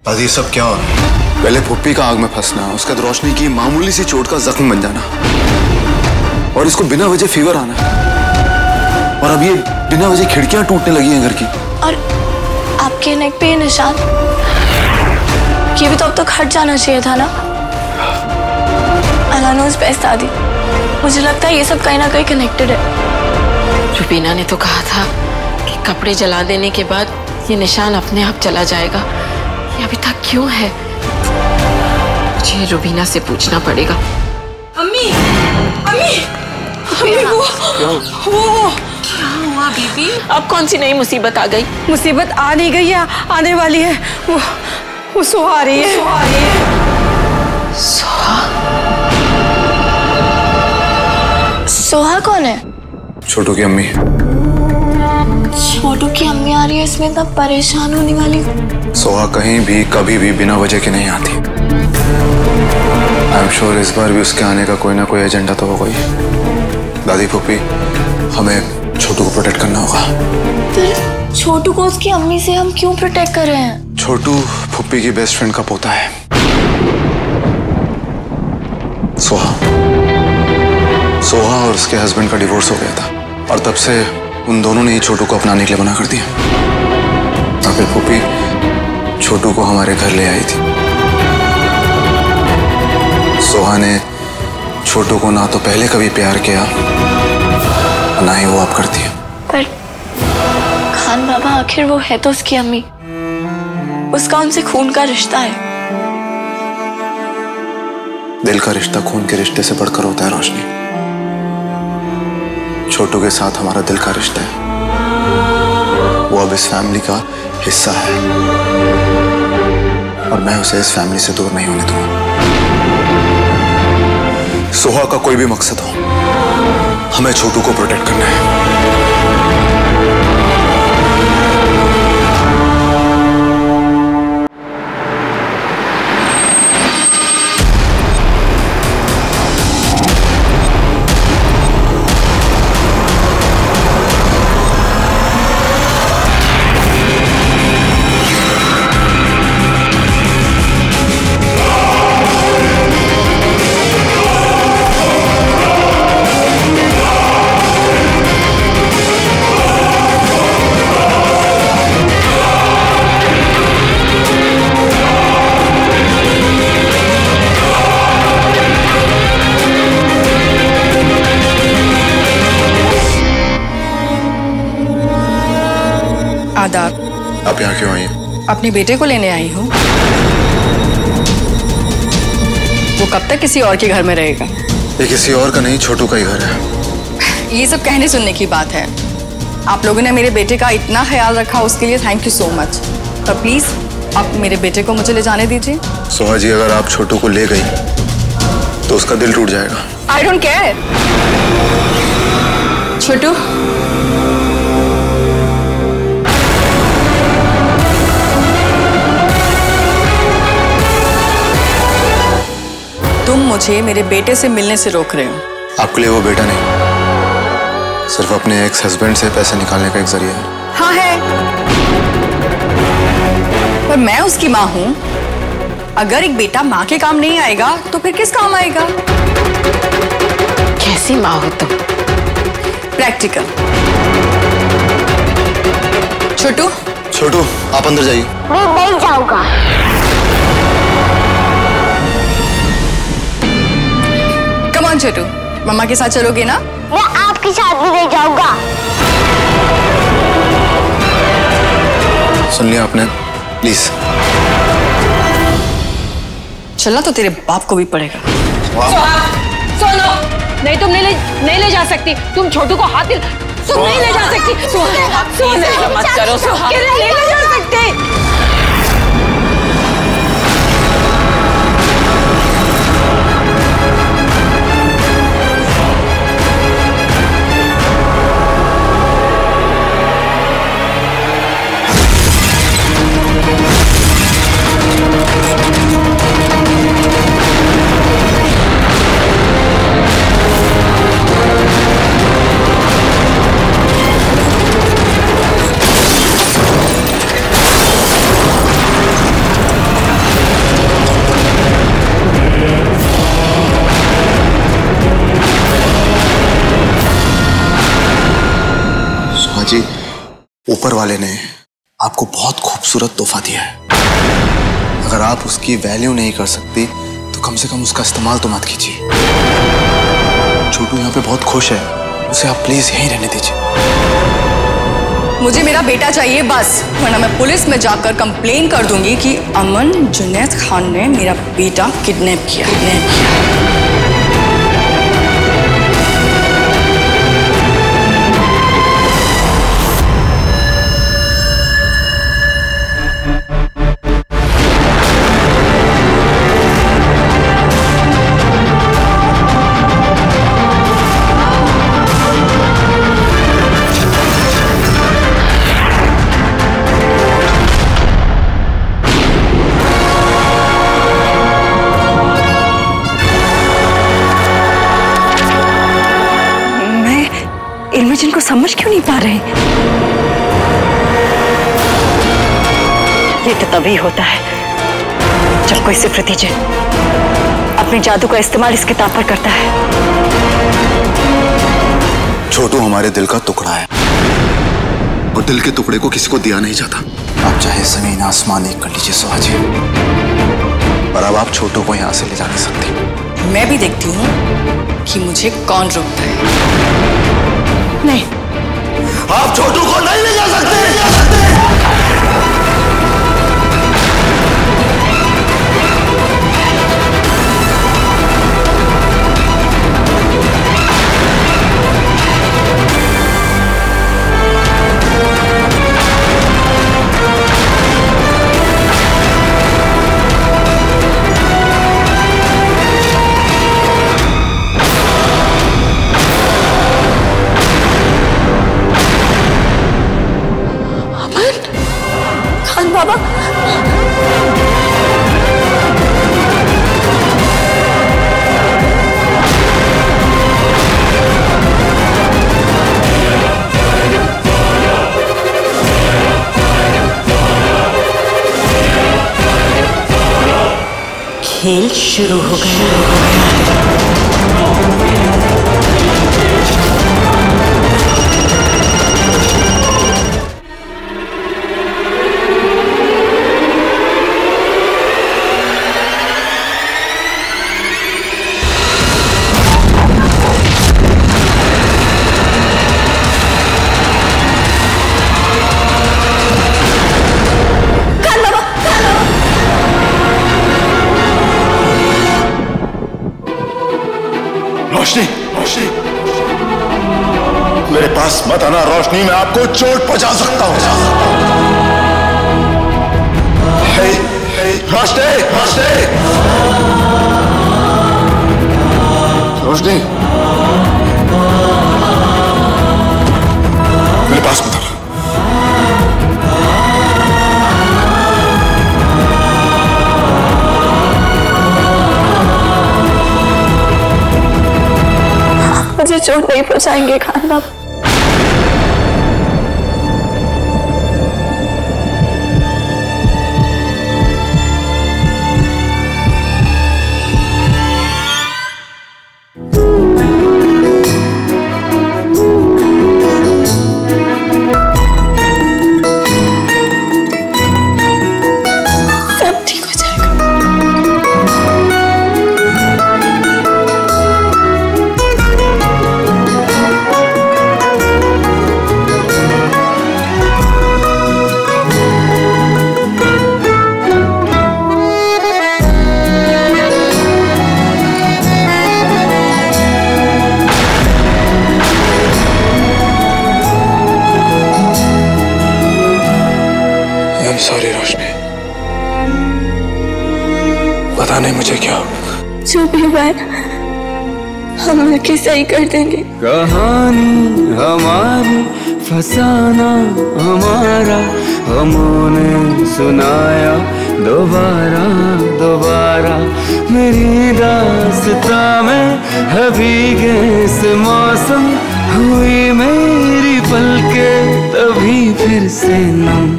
दादी सब क्या हो रहा है? पहले फुप्पी का आग में फंसना, उसके बाद रोशनी की मामूली सी चोट का जख्म बन जाना, और इसको बिना वजह फीवर आना, और अब ये बिना वजह खिड़कियां टूटने लगी हैं घर की। और आपके नेक पे ये निशान, ये भी तो अब तक हट जाना चाहिए था ना। अलानोज बेस्ट दादी, मुझे लगता है ये सब कहीं ना कहीं कनेक्टेड है। रुबीना ने तो कहा था कि कपड़े जला देने के बाद ये निशान अपने आप चला जाएगा। ये अभी तक क्यों है? मुझे रुबीना से पूछना पड़ेगा। अम्मी, अम्मी, अम्मी वो क्या हुआ बीबी? अब कौन सी नई मुसीबत आ गई? मुसीबत आ नहीं गई है, आने वाली है। वो सोहा आ रही है। सोहा? सोहा कौन है? छोटू की अम्मी। छोटू की अम्मी आ रही है, इसमें इतना परेशान होने वाली। सोहा कहीं भी कभी भी बिना वजह के नहीं आती। आई एम श्योर इस बार भी उसके आने का कोई ना कोई एजेंडा तो होगा ही। दादी फूफी, हमें छोटू को प्रोटेक्ट करना होगा। फिर छोटू को उसकी अम्मी से हम क्यों प्रोटेक्ट कर रहे हैं? छोटू फूफी की बेस्ट फ्रेंड का पोता है, सोहा। सोहा और उसके हस्बैंड का डिवोर्स हो गया था, और तब से उन दोनों ने ही छोटू को अपनाने के लिए मना कर दिया। और फिर फूफी छोटू को हमारे घर ले आई थी। सोहा ने छोटू को ना तो पहले कभी प्यार किया, ना ही वो अब करती है। पर खान बाबा, आखिर वो है तो उसकी अम्मी, उसका उनसे खून का रिश्ता है। दिल का रिश्ता खून के रिश्ते से बढ़कर होता है रोशनी। छोटू के साथ हमारा दिल का रिश्ता है, वो अब इस फैमिली का हिस्सा है, और मैं उसे इस फैमिली से दूर नहीं होने दूंगा। सोहा का कोई भी मकसद हो, हमें छोटू को प्रोटेक्ट करना है। आदाब। आप यहाँ क्यों आई हैं? अपने बेटे को लेने आई हूँ। वो कब तक किसी और के घर में रहेगा? ये किसी और का नहीं, छोटू का ही घर है। ये सब कहने सुनने की बात है। आप लोगों ने मेरे बेटे का इतना ख्याल रखा, उसके लिए थैंक यू सो मच। पर प्लीज आप मेरे बेटे को मुझे ले जाने दीजिए। सोहा जी, अगर आप छोटू को ले गई तो उसका दिल टूट जाएगा। I don't care. छोटू, तुम मुझे मेरे बेटे से मिलने से रोक रहे हो। आपके लिए वो बेटा नहीं, सिर्फ अपने एक्स हस्बैंड से पैसे निकालने का एक जरिया है। हाँ है, पर मैं उसकी माँ हूं। अगर एक बेटा माँ के काम नहीं आएगा तो फिर किस काम आएगा? कैसी माँ हो तुम? प्रैक्टिकल। छोटू, छोटू आप अंदर जाइए। मैं नहीं जाऊंगा। कम ऑन छोटू, मम्मा के साथ चलोगे ना? मैं आपके साथ भी नहीं जाऊंगा। सुन लिया आपने? प्लीज। चलना तो तेरे बाप को भी पड़ेगा। सुनो, नहीं तुम नहीं ले जा सकती। तुम छोटू को हाथ तुम नहीं ले जा सकती। मत करो सोहा, नहीं ले जा सकते। ऊपर वाले ने आपको बहुत खूबसूरत तोहफा दिया है। अगर आप उसकी वैल्यू नहीं कर सकती तो कम से कम उसका इस्तेमाल तो मत कीजिए। छोटू यहाँ पे बहुत खुश है, उसे आप प्लीज यहीं रहने दीजिए। मुझे मेरा बेटा चाहिए बस, वरना मैं पुलिस में जाकर कंप्लेन कर दूंगी कि अमन जुनैद खान ने मेरा बेटा किडनैप किया। इल्मीजन को समझ क्यों नहीं पा रहे? ये तो तभी होता है जब कोई सिर्फ नतीजे अपने जादू का इस्तेमाल इस किताब पर करता है। छोटू हमारे दिल का टुकड़ा है और दिल के टुकड़े को किसी को दिया नहीं जाता। आप चाहे जमीन आसमान एक कर लीजिए सुहाजी, पर अब आप छोटू को यहाँ से ले जा नहीं सकती। मैं भी देखती हूँ कि मुझे कौन रोकता है। नहीं, आप छोटू को नहीं ले जा सकते। बाबा, खेल शुरू हो गया। रोशनी, रोशनी, मेरे पास मत आना रोशनी, मैं आपको चोट पहुंचा सकता हूं। रोशनी, रोशनी, रोशनी, मेरे पास मत आना। मुझे चोट नहीं पहुंचाएंगे खान बाबा। सब ठीक हो जाएगा। सॉरी रोशनी, पता नहीं मुझे क्या। जो भी हुआ है हम मिलके सही कर देंगे। कहानी हमारी फसाना हमारा, हमने सुनाया दोबारा दोबारा। मेरी दास्तां में है भीगे से मौसम, हुई मेरी पलकें तभी फिर से नम।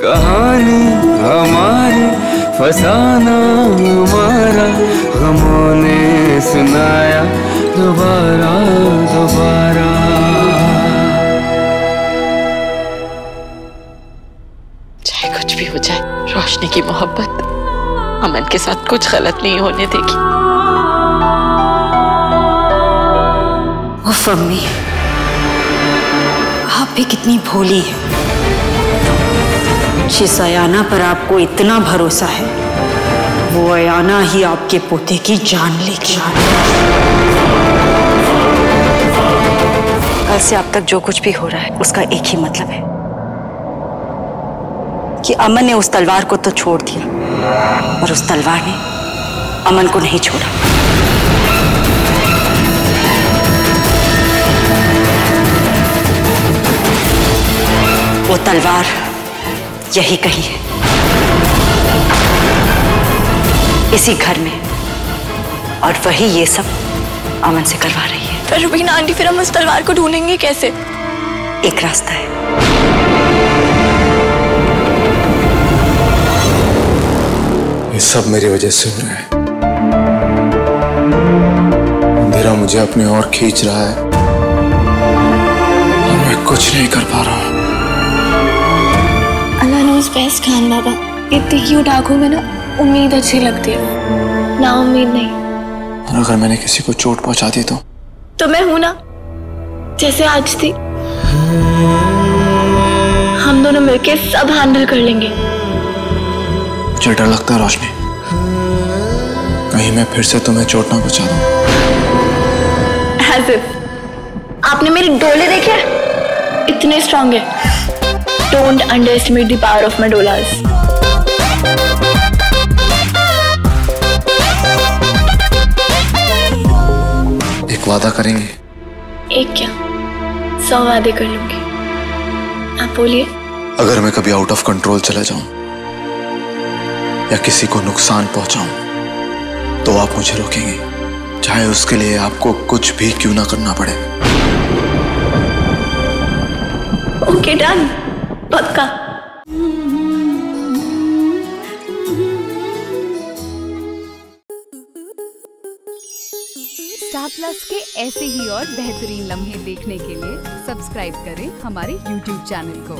कहानी हमारी फसाना हमारा, गमों ने सुनाया दोबारा दोबारा। रोशनी की मोहब्बत अमन के साथ कुछ गलत नहीं होने देगी। उफ अम्मी, आप भी कितनी भोली हैं। जिस अयाना पर आपको इतना भरोसा है, वो अयाना ही आपके पोते की जान लेगी। कल से अब तक जो कुछ भी हो रहा है उसका एक ही मतलब है कि अमन ने उस तलवार को तो छोड़ दिया, और उस तलवार ने अमन को नहीं छोड़ा। वो तलवार यही कहीं है, इसी घर में, और वही ये सब अमन से करवा रही है। पर रुबीना आंटी, फिर हम उस तलवार को ढूंढेंगे कैसे? एक रास्ता है। ये सब मेरी वजह से हो रहा है। अंधेरा मुझे अपनी ओर खींच रहा है और मैं कुछ नहीं कर पा रहा हूँ। अल्लाह नोज़ बेस्ट खान बाबा, इतनी क्यूट आंखों में ना उम्मीद अच्छी लगती है, ना उम्मीद नहीं। और अगर मैंने किसी को चोट पहुंचा दी तो मैं हूं ना, जैसे आज थी। हम दोनों मिलके सब हैंडल कर लेंगे। मुझे डर लगता है रोशनी, कहीं मैं फिर से तुम्हें चोट ना पहुंचा दूं। As if, आपने मेरे डोले देखे? इतने स्ट्रॉन्ग है। Don't underestimate the power of my dolas. एक वादा करेंगे? एक क्या, 100 वादे कर लूंगी। आप बोलिए। अगर मैं कभी आउट ऑफ कंट्रोल चला जाऊं या किसी को नुकसान पहुंचाऊं तो आप मुझे रोकेंगे, चाहे उसके लिए आपको कुछ भी क्यों ना करना पड़े। ओके डन, पक्का। स्टार प्लस के ऐसे ही और बेहतरीन लम्हे देखने के लिए सब्सक्राइब करें हमारे YouTube चैनल को।